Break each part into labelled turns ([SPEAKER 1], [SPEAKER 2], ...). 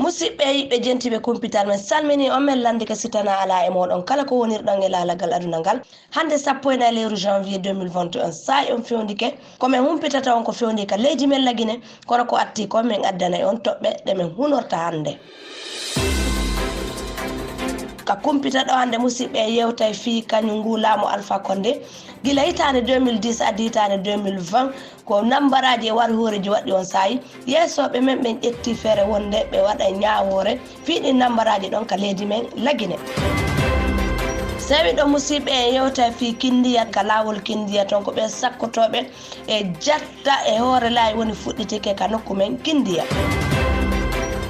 [SPEAKER 1] musidɓe yiɓɓe jentiɓe kumpital men salmini on men lande ka sitana ala e moɗon kala ko wonirɗon e laalagal aduna ngal hande 1 lewru janvier 2021 sa on fewndike komin humpitata on ko fewndi ka leydi men lagine kono ko atti ko min addana e on toɓɓe ɗe min hunorta hande ka kumpita ɗo hande musidɓe yewtay fi kañum ngu laamu Alpha Condé gila hitande 2010 addi hitande 2020 ko nambaraji e war horeji waɗi on saayi yeesoɓe men ɓen ƴetti feere wonde ɓe waɗa ñawore fiiɗi nambaraji ɗon ka leydi men lagine sewi ɗo musidɓe e yewta fi kindiya ka lawol kindiya ton ko ɓe sakkotoɓe e jatta e hoore laayi woni fuɗɗitike ka nokku men kindiya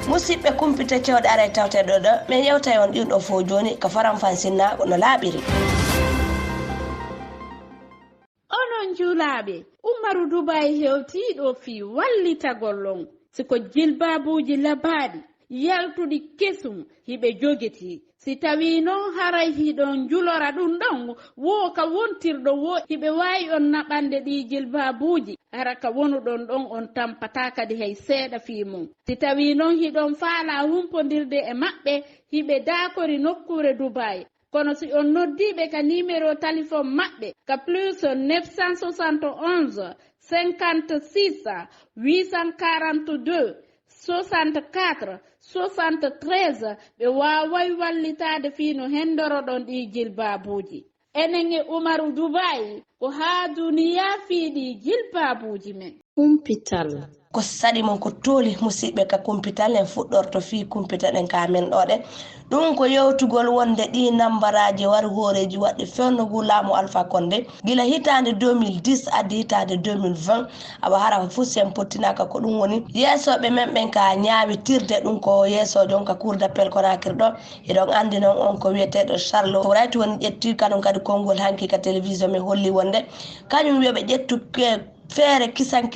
[SPEAKER 1] musidɓe kumpite cewɗe ara e tawteɗo ɗo min yewtay on ɗin ɗo fo joni ko faramfansinna no laaɓiri
[SPEAKER 2] onon juulaɓe Umaru Dubai hewtiɗo fi wallitagollon siko jilbabuji labaɗi yaltuɗi kesum hiɓe jogiti si tawi noon haray hiɗon julora ɗum ɗon wo ka wontirɗo wo hiɓe wawi on naɓande ɗi jilbabuji ara ka wonuɗon ɗon on tampata kadi hay seeɗa fi mum si tawi noon hiɗon faala humpodirde e maɓɓe hiɓe daakori nokkure Dubai kono si on noddiɓe ka numéro téléphone maɓɓe ka plus 971 56 842 64 73 ɓe waway wallitade fino hendoroɗon ɗi jilbabuji enen e Umaru Dubai ko ha duniya fiiɗi jilbabuji men
[SPEAKER 3] kumpital
[SPEAKER 1] ko saɗi mon ko tooli musidɓe ka kumpital en fuɗɗorto fi kumpita ɗen ka men ɗoɗe ɗum ko yewtugol wonde ɗi nambaraji war horeji waɗɗi fewnogu laamu Alpha Condé gila hitande 2010 addi hitande 2020 awa hara fu sen pottinaka ko ɗum woni yeesoɓe men ɓen ka ñawitirde ɗum ko yeesojo on ka cour d'appel Conakry ɗo eɗon andi noon on ko wiyeteɗo Charles Wright woni ƴetti kaɗum kadi konngol hanki ka télévision min holli wonde kañum wiyoɓe ƴettu feere kisan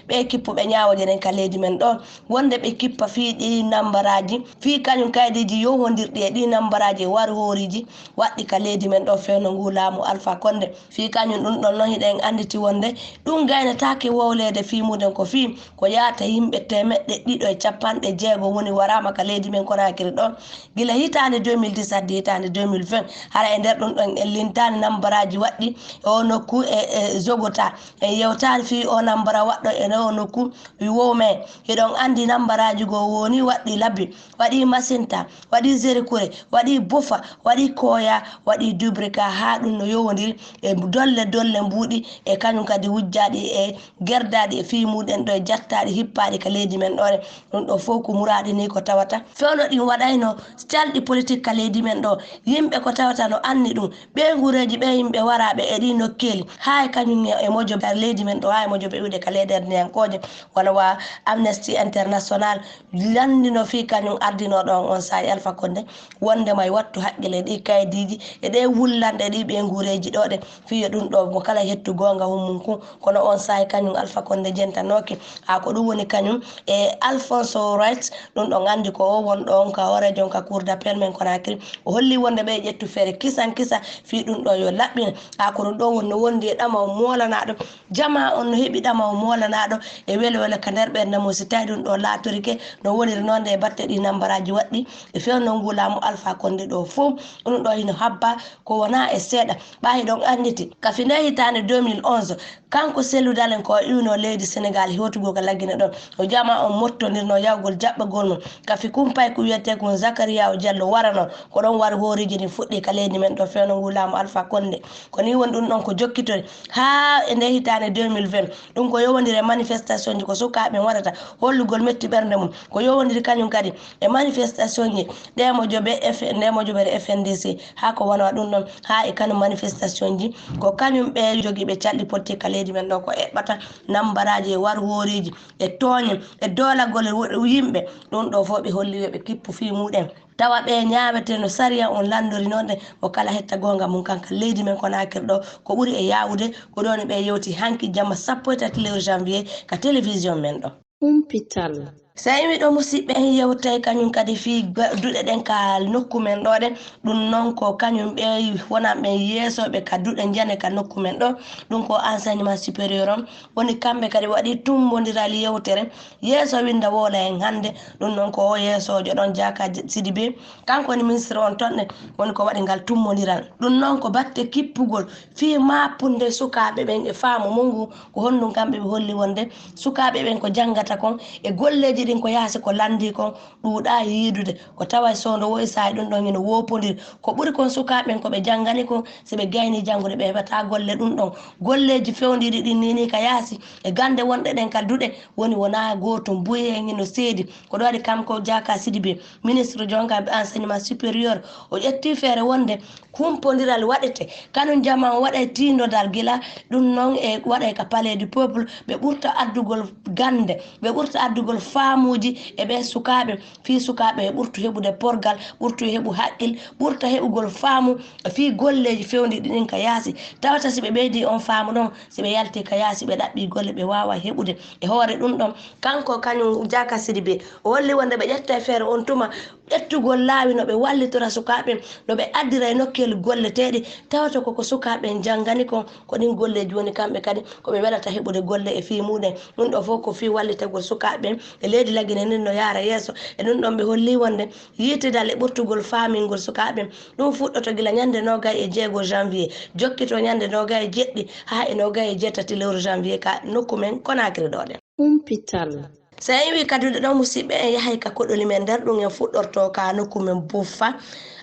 [SPEAKER 1] ɓe kippuɓe ñawojenen ka leydi men ɗo wonde ɓe kippa fi ɗi nambaraji fi kañum kaydiji yowodirɗi e ɗi nambaraji e war horiji waɗɗi ka leydi men ɗo fewno ngu laamu Alpha Condé fi kañum ɗum ɗon noon hiɗen anditi wonde ɗum gaynatake wowlede fi muden ko fi ko yaata yimɓe 150 woni warama ka leydi men Conakry ɗo gila hitande 2010 addi hitande 2020 hara e nder ɗum ɗon en lintani nambaraji waɗɗi e o nokku e jogota yewtani fi o nambara waɗɗo e no nokku wowme eɗon andi nambaraji go woni waɗɗi labbi waɗi masinta waɗi zerikure waɗi bofa waɗi koya waɗi dubrika ha ɗum no yowodiri e dolle mbuɗi e kañum kadi wujjaɗi e gerdaɗi e fi muɗen ɗo e jattaɗi hippaɗi ka leydi men ɗore ɗum ɗo fof ko muraɗi ni ko tawata fewno ɗin waɗayno calɗi politique ka leydi men ɗo yimɓe ko tawata no anni ɗum ɓe gureji ɓe yimɓe waraɓe e ɗi nokkeli ha kañum e mojo leydi men ɗo ha e mojo ɓe wiide ka leyɗerniyankoje walla wa Amnesty International landino fi kañum ardino ɗon on sahi Alpha Condé wondema e wattu haqqille ɗi kaydiji e ɗe wullande ɗi ɓe guureji ɗoɗe fiyo ɗum ɗo mo kala hettu gonga hummum kono on sahi kañum Alpha Condé jentanoke ha ko ɗum woni kañum e Alphonse Wright ɗum ɗon andi ko o won ɗon ka horejo on ka cour d'appel men Conakry o holli wonde ɓe ƴettu feere kisa fi ɗum ɗo yo laɓɓina ha ko ɗum ɗo wonno wondi e ɗama o molanaɗo jama on no heɓi ɗama o molanaɗo e wele ka nder ɓernde mum si tawi ɗum ɗo laatorike no woniri noon de batte ɗi nambaraji waɗɗi e fewno ngu laamu Alpha Condé ɗo fof ɗum ɗo hino habba ko wona e seeɗa ɓayi ɗon anditi ka fi nde hitande 2011 kanko Cellou Dalein ko iwno leydi Sénégal hewtugo ka laggine ɗon o jama on mottodirno yawgol jaɓɓagol mum kafi kumpay ko wiyete kon Zakaria o Diallo warano ko ɗon war horiji ni fuɗɗi ka leydi men ɗo fewno ngu laamu Alpha Condé ko ni woni ɗum ɗon ko jokkitori ha e nde hitande 2020 ɗum ko yowodiri e manifestation ji ko sukaɓe waɗata hollugol metti ɓernde mum ko yowodiri kañum kadi e manifestation ji ndemojoɓere FNDC ha ko wona ɗum ɗon ha e kañum manifestation ji ko kañum ɓe jogiiɓe calɗi politique ka leydi men ɗo ko eɓɓata nambaraji e war horiji e tooñe e doolagol yimɓe ɗum ɗo fof ɓe holli ɓe kippu fi muɗen tawa ɓe ñaawete no sariya on landori noon ɗe mo kala hetta gonga mum kanka leydi men Conakry ɗo ko ɓuri e yawude ko ɗon ɓe yewti hanki jamma 13 lewru janvier ka télévision men ɗo
[SPEAKER 3] kumpital
[SPEAKER 1] sa imi ɗo musidɓe en yewtay kañum kadi fi duɗe ɗen ka nokku men ɗo ɗen ɗum noon ko kañum ɓe wonan ɓen yeesoɓe ka duɗe jane ka nokku men ɗo ɗum ko enseignement supérieur on woni kamɓe kadi waɗi tummodiral yewtere yeeso winda wola en hannde ɗum noon ko o yeesojo ɗon Diaka Sidibé kanko woni ministre on tonne woni ko waɗi ngal tummodiral ɗum noon ko batte kippugol fi mappunde sukaɓe ɓen e faamu mungu ko honɗum kamɓe ɓe holli wonde sukaɓe ɓen ko janggata kon e golleji ɗin ko yaasi ko landi kon ɗuuɗa yiidude ko tawa sondo woyi sahi ɗum ɗon ene wopodir ko ɓuri kon sukaɓen koɓe janggani kon so ɓe gayni janggude ɓe heɓata golle ɗum ɗon golleji fewdiɗi ɗin nini ka yaasi e gande wonɗe ɗen ka duɗe woni wona gotum buye en ino seedi ko ɗo waɗi kamko Diaka Sidibé ministre jonka enseignement supérieur o ƴetti feere wonde kumpodiral waɗete kañum jama o waɗa tindodal gila ɗum noon e waɗa ka palais du peuple ɓe ɓurta addugol gande ɓe ɓurta addugol faamuji e ɓe sukaɓe fi sukaɓe e ɓurtu heɓude porgal ɓurtu heɓu haqqil ɓurta heɓugol faamu fi golleji fewdiɗi ɗin ka yaasi tawata si ɓe ɓeydi on faamu ɗon si ɓe yalti ka yaasi ɓe ɗaɓɓi golle ɓe wawa heɓude e hoore ɗum ɗon kanko kañum Diaka Sidibé o holli wonde ɓe ƴetta e feere on tuma ƴettugol laawi no ɓe wallitora sukaɓe no ɓe addira e nokkeli golleteɗi tawata koko sukaɓe janggani kon ko ɗin golleji woni kamɓe kadi koɓe waɗata heɓude golle e fi muɗen ɗum ɗo fof ko fi wallitagol sukaɓe e leydi Laguine nin no yaara yeeso e ɗum ɗon ɓe holli wonde yitidal e ɓurtugol faamingol sukaɓe ɗum fuɗɗoto gila ñande 26 janvier jokkito ñande 27 ha e 27 lewru janvier ka nokku men Conakry ɗo ɗen
[SPEAKER 2] humpital
[SPEAKER 1] so en wi kadude ɗon musidɓe en yahay ka koɗoli men nder ɗum en fuɗɗorto ka nokku men Boffa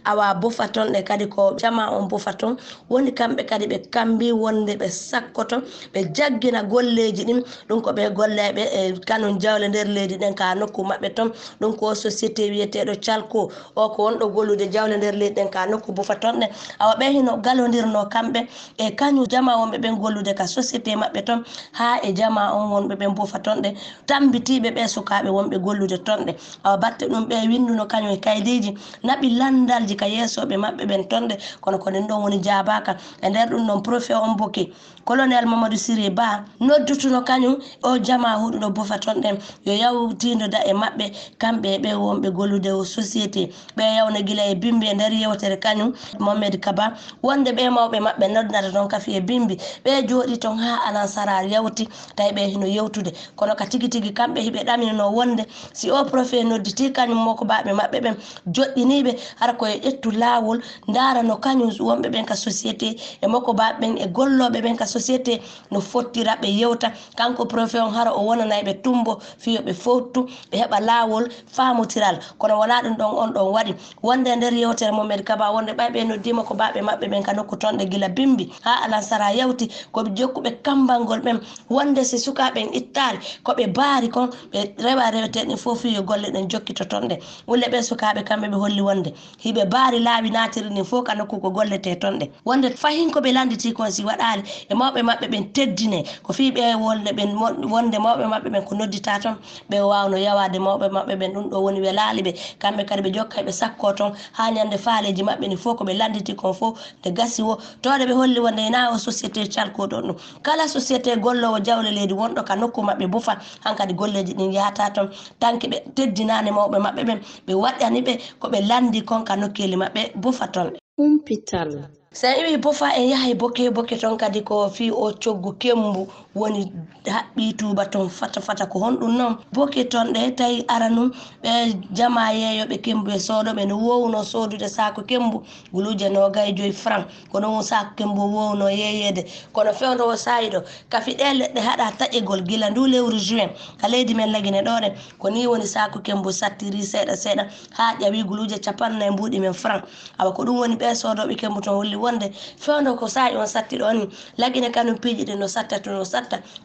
[SPEAKER 1] awa Boffa ton ɗe kadi ko jama on Boffa ton woni kamɓe kadi ɓe kambi wonde ɓe sakkoto ɓe jaggina golleji ɗin ɗum ko ɓe golleɓe e kanon jawle nder leydi ɗen ka nokku maɓɓe ton ɗum ko société wiyeteɗo Calko o ko wonɗo gollude jawle nder leydi ɗen ka nokku Boffa ton ɗe awa ɓe hino gallodirno kamɓe e kañum jama wonɓe ɓen gollude ka société maɓɓe ton ha e jama on wonɓe ɓen Boffa ton ɗe tambitiɓe ɓe sukaɓe wonɓe gollude ton ɗe awa batte ɗum ɓe winduno kañum e kaydiji naɓi landalji ka yeesoɓe maɓɓe ɓen tonɗe kono ko nden ɗon woni jabaka e nder ɗum ɗon préfet on Boki colonel Mamadou Siré Ba noddutuno kañum o jama huɗuɗo Boffa ton ɗen yo yawtindoda e maɓɓe kamɓe ɓe wonɓe gollude o société ɓe yawna guila e bimbi e nder yewtere kañum Mohamed Kaba wonde ɓe mawɓe maɓɓe noddata toon kafi e bimbi ɓe jooɗi toon ha Alansara yawti tawi ɓe hino yewtude kono ka tigi tigi kamɓe hiɓe ɗamino wonde si o préfet nodditi kañum moko baɓe maɓɓe ɓen joɗɗiniɓe hara koye ƴettu lawol darano kañum wonɓe ɓen ka société e makko baɓe ɓen e golloɓe ɓen ka société no fottira ɓe yewta kanko préfet on hara o wonanayɓe tumbo fiyo ɓe fottu ɓe heɓa lawol famotiral kono wona ɗum ɗon on ɗon waɗi wonde nder yewtere Mohamed Kaba wonde ɓayɓe noddima ko baɓe maɓɓe ɓen ka nokku tonɗe gila bimbi ha Alansara yawti koɓe jokkuɓe kambangol ɓen wonde si sukaɓen ittari koɓe baari kon ɓe rewa reweteɗen fof fiyo golle ɗen jokkito tonɗe wulle ɓe sukaɓe kamɓe ɓe holli wonde hiɓe baari laawi natiri ni fof ka nokku ko gollete tonɗe wonde fayin koɓe landiti kon si waɗali e mawɓe maɓɓe ɓen teddine ko fi ɓe wonde ɓen wonde mawɓe maɓɓe ɓen ko noddita toon ɓe wawno yawade mawɓe maɓɓe ɓen ɗum ɗo woni welali ɓe kamɓe kadi ɓe jokka ɓe sakko toon ha ñande faaleji maɓɓe ni fof koɓe landiti kon fof nde gasi o towde ɓe holli wonde ina o société Calko ɗon ɗum kala société gollowo jawle leydi wonɗo ka nokku maɓɓe Boffa hankadi golleji ɗin yahata toon tanke ɓe teddinani mawɓe maɓɓe ɓen ɓe waɗani ɓe koɓe landi kon ka nokkeli maɓɓe Boffa ton
[SPEAKER 2] humpital
[SPEAKER 1] so wi Boffa en yahay boke toon kadi ko fi o coggu kembu woni haɓɓi tuba toon fata ko honɗum noon boke toon ɗe tawi aranum ɓe jama yeeyoɓe kembu e soodoɓe no wowno sodude saku kembu guluje 25 francs kono won saku kembu wowno yeeyede kono fewdowo sayi ɗo kafi ɗe leɗɗe haɗa taƴegol gila ndu lewru juin ka leydi men Laguine ɗo ɗen ko ni woni saku kembu sattiri seeɗa seeɗa ha ƴawi guluje 40 mbuɗi men francs awa ko ɗum woni ɓe soodoɓe kembu toon holli wonde fewdo ko sayi on satti ɗo ni Laguine kanum piiji ɗi no satta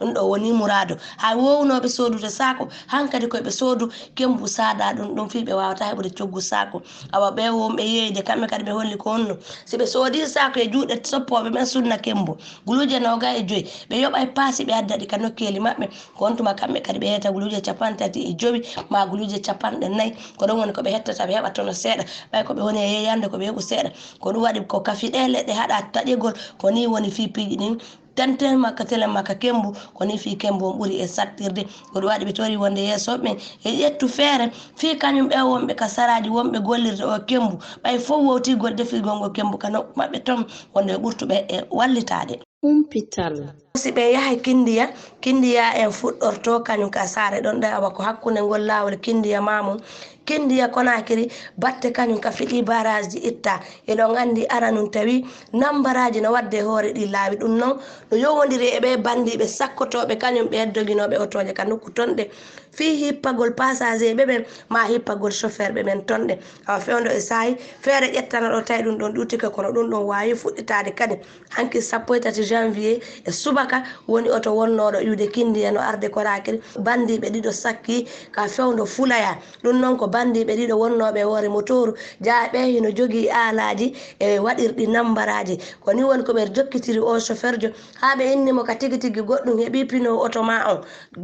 [SPEAKER 1] ɗum ɗo woni murado ha wownoɓe sodude sako hankadi koɓe soodu kembu saɗa ɗum fiɓe wawata heɓude coggu sako awa ɓe wonɓe yeeyde kamɓe kadi ɓe holli ko honno si ɓe soodi sako e juuɗe soppoɓe ɓen sunna kembu guluje 25 ɓe yoɓa e paasi ɓe addaɗi ka nokkeli maɓɓe ko on tuma kamɓe kadi ɓe heeta guluje 35 ma guluje 40 ko ɗon woni koɓe hettata ɓe heɓa tono seeɗa ɓay koɓe woni e yeyande koɓe heɓu seeɗa ko ɗum waɗi ko kafi ɗe leɗɗe haɗa taƴegol ko ni woni fi piiji ɗin tenten makka tele makka kembu ko ni fi kembu on ɓuri e sattirde ko ɗum waɗi ɓe tori wonde yeeso ɓen e ƴettu feere fi kañum ɓe wonɓe ka saraji wonɓe gollirde o kembu ɓay fof wowtigol defigol ngo kembu ka nokku maɓɓe ton wonde ɓe ɓurtuɓe e wallitade
[SPEAKER 2] humpital
[SPEAKER 1] si ɓe yahay kindiya en fuɗɗorto kañum ka saare ɗon ɗa awa ko hakkunde ngol laawol kindiya mamum kindiya Konakiri batte kañum ka fiɗi barage ji itta eɗon andi ara nun tawi nambaraji no wadde hoore ɗi laawi ɗum noon no yowodiri e ɓe bandiɓe sakkotoɓe kañum ɓe doguinoɓe otoje ka nokku tonɗe fi hippagol passager ɓe ma hippagol chauffeur ɓe ɓen tonɗe awa fewdo e saahi feere ƴettana ɗo tawi ɗum ɗon ɗuttike kono ɗum ɗon wawi fuɗɗitade kadi hanki 3 janvier e subaka woni oto wonnoɗo iwde kindiya no arde Konakiri bandiɓe ɗiɗo sakki ka fewdo fulaya ɗum noon ko bandiɓe ɗiɗo wonnoɓe hoore motoru jaaɓe hino jogui aalaji e waɗirɗi nambaraji ko ni woni koɓe jokkitiri o chauffeur jo ha ɓe innimo ka tigui tigui goɗɗum heeɓi pino auto ma on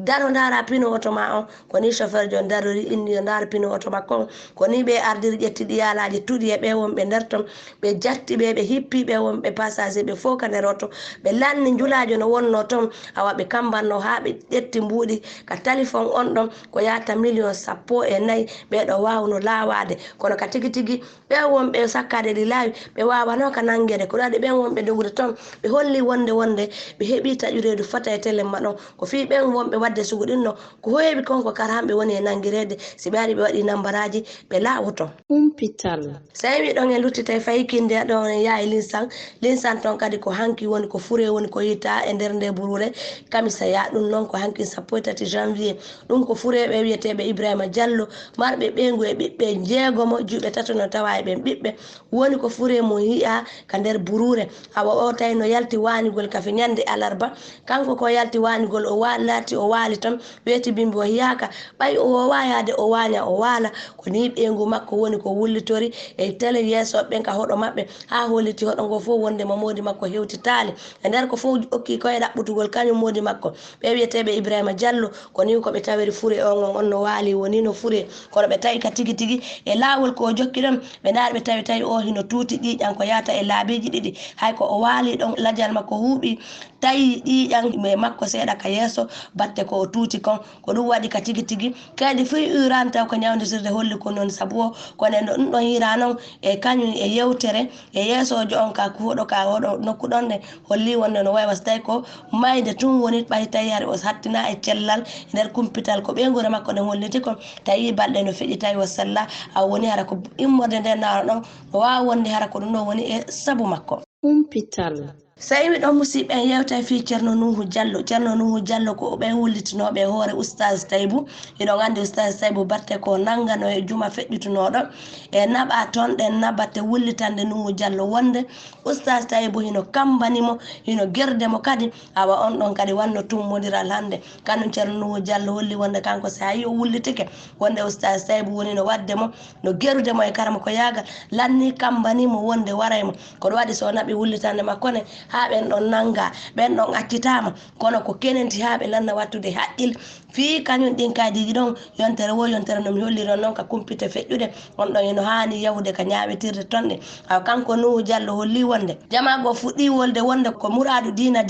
[SPEAKER 1] daro dara pino auto ma on ko ni chauffeur jo darori inni yo dar pino auto makko on ko ni ɓe ardiri ƴettiɗi aalaji tuuɗi e ɓe wonɓe nder ton ɓe jatti ɓe hippi ɓe wonɓe passager ɓe fof ka nder auto ɓe lanni julajo no wonno ton awa ɓe kambanno ha ɓe ƴetti mbuuɗi ka téléphone on ɗon ko yata 1,4 ɓeɗo wawno lawade kono ka tigui tigui ɓe wonɓe sakkade ɗi laawi ɓe wawano ka nanguede ko ɗaɗi ɓen wonɓe dogude ton ɓe holli wonde ɓe heeɓi taƴuredu fata e téléma ɗon ko fi ɓen wonɓe wadde sugu ɗinno ko heeɓi konko kara hamɓe woni e nanguirede si ɓe ari ɓe waɗi nambaraji ɓe laawoto
[SPEAKER 2] humpital
[SPEAKER 1] so wi ɗon en luttita fayi kindiya ɗon en yaayi linsan ton kadi ko hanki woni ko fure woni ko yitta e nder nde burure Kamisaya ɗum noon ko hanki 3 janvier ɗum ko fureɓe wiyeteɓe Ibrahima Diallo marɓe ɓeygu e ɓiɓɓe jeegomo juuɓe tato no tawa e ɓen ɓiɓɓe woni ko fure mo yiya ka nder burure awa o tawi no yalti wanigol kafe ñande alarba kanko ko yalti wanigol o laati o waali ton weeti bimbi o hiyaka ɓay o wayade o waña o waala ko ni ɓeygu makko woni ko wullitori e télé yeesoɓe ɓen ka hoɗo maɓɓe ha holliti hoɗo ngo fof wondema modi makko hewtitali e nder ko fof okki koye ɗaɓɓutugol kañum modi makko ɓe wiyeteɓe Ibrahima Diallo ko ni koɓe tawiri fure on no waali woni no fure kono ɓe tawi ka tigui tigui e laawol ko jokki ɗon ɓe daari ɓe tawi o hino tuuti ƴiƴan ko yata e laabiji ɗiɗi hay ko o waali ɗon ladial makko huuɓi tawi ƴiƴan e makko seeɗa ka yeeso batte ko o tuuti kon ko ɗum waɗi ka tigui tigui kadi fuy urani taw ko ñawditirde holli ko noon saabu o kono ɗum ɗon hira noon e kañum e yewtere e yeesojo on ka huuɗo ka hoɗo nokku ɗon ɗe holli wonde no wayi so tawi ko mayde tun woni ɓay tawi hari o hattina e cellal nder kumpital ko ɓeygure makko ɗen holliti kon tawi balɗe no feƴi tawi o sella ha woni hara ko immorde nden naaro ɗon no wawi wonde hara ko ɗum ɗon woni e saabu makko
[SPEAKER 2] humpital
[SPEAKER 1] so wi ɗon musidɓe en yewta fi ceerno Nuhu Diallo ko ɓen wullitinoɓe hoore oustage Taybou eɗon andi oustage Taybou batte ko nangano e juma feƴƴitunoɗo e naɓa toon ɗen nabatte wullitande Nuhu Diallo wonde oustage Taybou hino kambanimo hino gerdemo kadi awa on ɗon kadi wanno tummodiral hande kañum ceerno Nuhu Diallo holli wonde kanko so hayi o wullitike wonde oustage Taybou woni no waddemo no gerudemo e karama ko yaaga lanni kambanimo wonde waraymo koɗo waɗi so naɓi wullitande makko ne ha ɓen ɗon nanga ɓen ɗon accitama kono ko kenenti ha ɓe lanna wattude haqqil fi kañum ɗin kadiji ɗon yontere no mi holliron noon ka kumpite feƴƴude on ɗon eno hani yahude ka ñawitirde tonɗe awa kanko Nuhu Diallo holli wonde jamago fuɗɗi wolde wonde ko muradu dina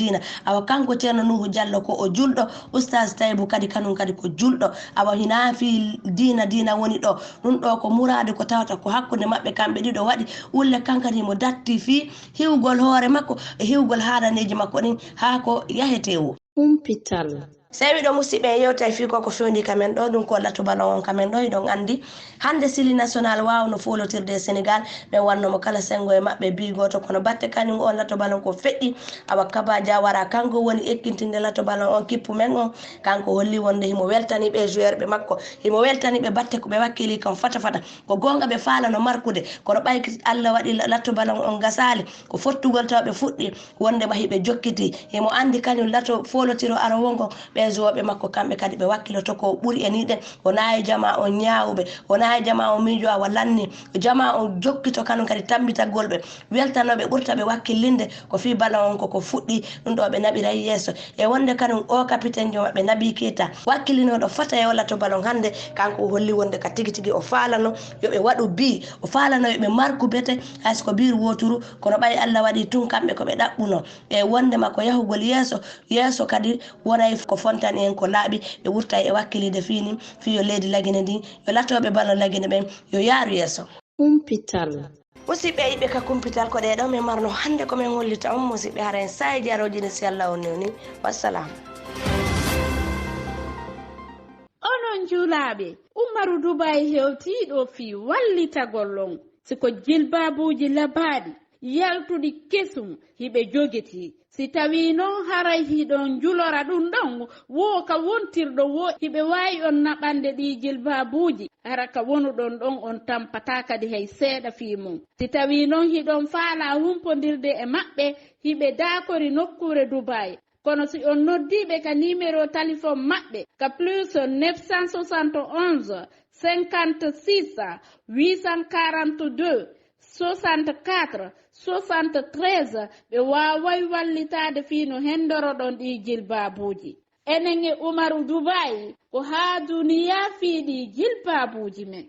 [SPEAKER 1] awa kanko ceerno Nuhu Diallo ko o julɗo oustage Taybou kadi kanum kadi ko julɗo awa hina fi dina woni ɗo ɗum ɗo ko muradu ko tawata ko hakkude mabɓe kamɓe ɗiɗo waɗi ulle kankadi mo datti fi hiwgol hoore makko e hiwgol haalaneji makko ɗin ha ko yahete o
[SPEAKER 2] humpital
[SPEAKER 1] so wi ɗo musidɓe en yewtay fi koko fewndi kamen ɗo ɗum ko latu balon on kamen ɗo eɗon andi hande sili national wawno folotirde e Sénégal ɓe wannomo kala sengo e maɓɓe bigoto kono batte kañum on lato balon ko feƴƴi awa Kaba Dia wara kanko woni ekkintinde lato balon on kippu men on kanko holli wonde himo weltani ɓe joueur ɓe makko himo weltani ɓe batte ko ɓe wakkili kan fata ko gonga ɓe falano markude kono ɓayki Allah waɗi lato balon on gasali ko fottugol taw ɓe fuɗɗi wonde ma hiɓe jokkiti himo andi kañum lato folotiro aro wongo ɓeezoɓe makko kamɓe kadi ɓe wakkiloto ko ɓuri e niɗen wona e jama o ñaawɓe wona e jama o miijo awa lanni jama o jokkito kanum kadi tambitagol ɓe weltanoɓe ɓurta ɓe wakkillinde ko fi bala on koko fuɗɗi ɗum ɗo ɓe naɓiray yeeso e wonde kanum o capitaine jo maɓɓe Nabi Keita wakkilinoɗo fota e walla to balon hannde kanko o holli wonde ka tigi tigi o faalano yoɓe waɗu bi o faalano yoɓe marku bete hayso ko biir woturu kono ɓay Allah waɗi tun kamɓe koɓe ɗaɓɓuno e wonde makko yahugol yeeso kadi wonay ko fontani en ko laaɓi ɓe wurtay e wakkilide fini fiyo leydi Lagine ndi yo lattoɓe bano Lagine ɓen yo yaaru yeeso
[SPEAKER 2] kumpital
[SPEAKER 1] musidɓe yiɓe ka kumpital ko ɗeɗo min marno hannde komin hollita on musidɓe hara en sayji arojini si Allah o newni wassalamu
[SPEAKER 2] onon juulaaɓe Umaru Dubai hewtiiɗo fii wallitagollon siko jilbabuuji labaaɗi yaltuɗi kesum hiɓe jogiti si tawi noon haray hiɗon julora ɗum ɗon wo ka wontirɗo wo hiɓe wawi on naɓande ɗi jilbabuuji hara ka wonuɗon ɗon on tampata kadi hay seeɗa fii mum si tawi noon hiɗon faala humpodirde e maɓɓe hiɓe daakori nokkure Dubai kono si on noddiɓe ka numéro téléphone maɓɓe ka plus 971 56 842 64 73 ɓe waaway wallitaade fiino hendoroɗon ɗi jilbabuuji enen e Umaru Dubai ko haa duniya fiiɗi jilbabuuji men